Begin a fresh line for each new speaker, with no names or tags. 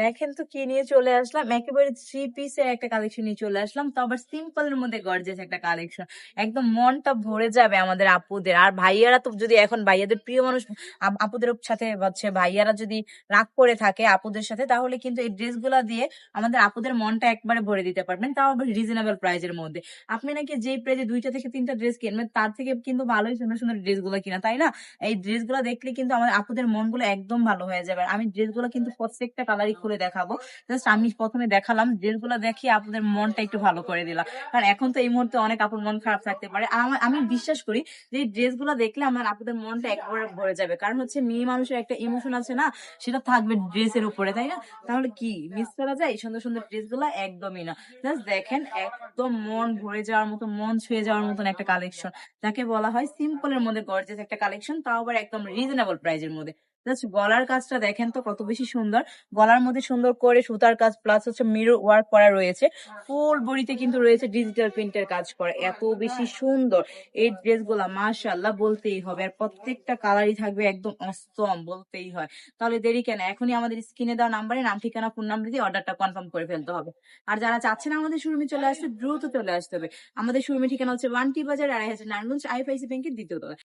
দেখেন তো কি নিয়ে চলে আসলাম, একেবারে থ্রি পিসের একটা কালেকশন নিয়ে চলে আসলাম, তো আবার সিম্পল এর মধ্যে গর্জিয়াস একটা কালেকশন। একদম মনটা ভরে যাবে আমাদের আপুদের। আর ভাইয়ারা তো যদি এখন ভাইয়াদের প্রিয় মানুষ আপুদের সাথে হচ্ছে ভাইয়ারা যদি রাগ করে থাকে আপুদের সাথে, তাহলে কিন্তু এই ড্রেস গুলা দিয়ে আমাদের আপুদের মনটা একবারে ভরে দিতে পারবেন, তাও আবার রিজনেবল প্রাইজের মধ্যে। আপনি নাকি যেই প্রাইজে 2টা থেকে 3টা ড্রেস কিনবেন, তার থেকে কিন্তু ভালোই সুন্দর সুন্দর ড্রেস গুলো কিনা, তাই না? এই ড্রেস গুলো দেখলে কিন্তু আমাদের আপুদের মন গুলো একদম ভালো হয়ে যাবে। আর আমি ড্রেস গুলো কিন্তু প্রত্যেকটা কালারই খুলে দেখাবো। জাস্ট আমি প্রথমে দেখালাম, ড্রেস গুলো দেখিয়ে আপুদের মনটা একটু ভালো করে দিলাম। কারণ এখন তো এই মুহূর্তে অনেক আপুর মন খারাপ থাকতে পারে, আর আমি বিশ্বাস করি যে এই ড্রেস গুলো দেখলে আমার আপুদের মনটা একবারে ভরে যাবে। কারণ হচ্ছে মেয়ে মানুষের একটা ইমোশন আছে না, সেটা থাকবে ড্রেসের উপরে, তাই না? তাহলে কি মিস করা যায় এই সুন্দর সুন্দর ড্রেস গুলা? একদমই না। জাস্ট দেখেন, একদম মন ভরে যাওয়ার মতো, মন ছুঁয়ে যাওয়ার মতন একটা কালেকশন, যাকে বলা হয় সিম্পল এর মধ্যে গর্জিয়াস একটা কালেকশন, তাও আবার একদম রিজনেবল প্রাইজের মধ্যে। জাস্ট গলার কাজটা দেখেন তো কত বেশি সুন্দর। গলার মধ্যে সুন্দর করে সুতার কাজ প্লাস হচ্ছে মিরর ওয়ার্ক করা রয়েছে। ফুল বডিতে কিন্তু রয়েছে ডিজিটাল প্রিন্টের কাজ করা, এত বেশি সুন্দর এই ড্রেস গুলা, মাশাআল্লাহ বলতেই হবে। আর প্রত্যেকটা কালারই থাকবে একদম অসম, বলতেই হয়। তাহলে দেরি কেন, এখনই আমাদের স্ক্রিনে দেওয়া নাম্বারে নাম ঠিকানা ফোন নাম্বার দিয়ে অর্ডারটা কনফার্ম করে ফেলতে হবে। আর যারা চাচ্ছেন আমাদের শোরুমে চলে আসতে, দ্রুত চলে আসতে হবে। আমাদের শোরুমের ঠিকানা হচ্ছে 1T বাজার, 2500 নারায়ণগঞ্জ, IFIC ব্যাংকের দ্বিতীয় তলায়।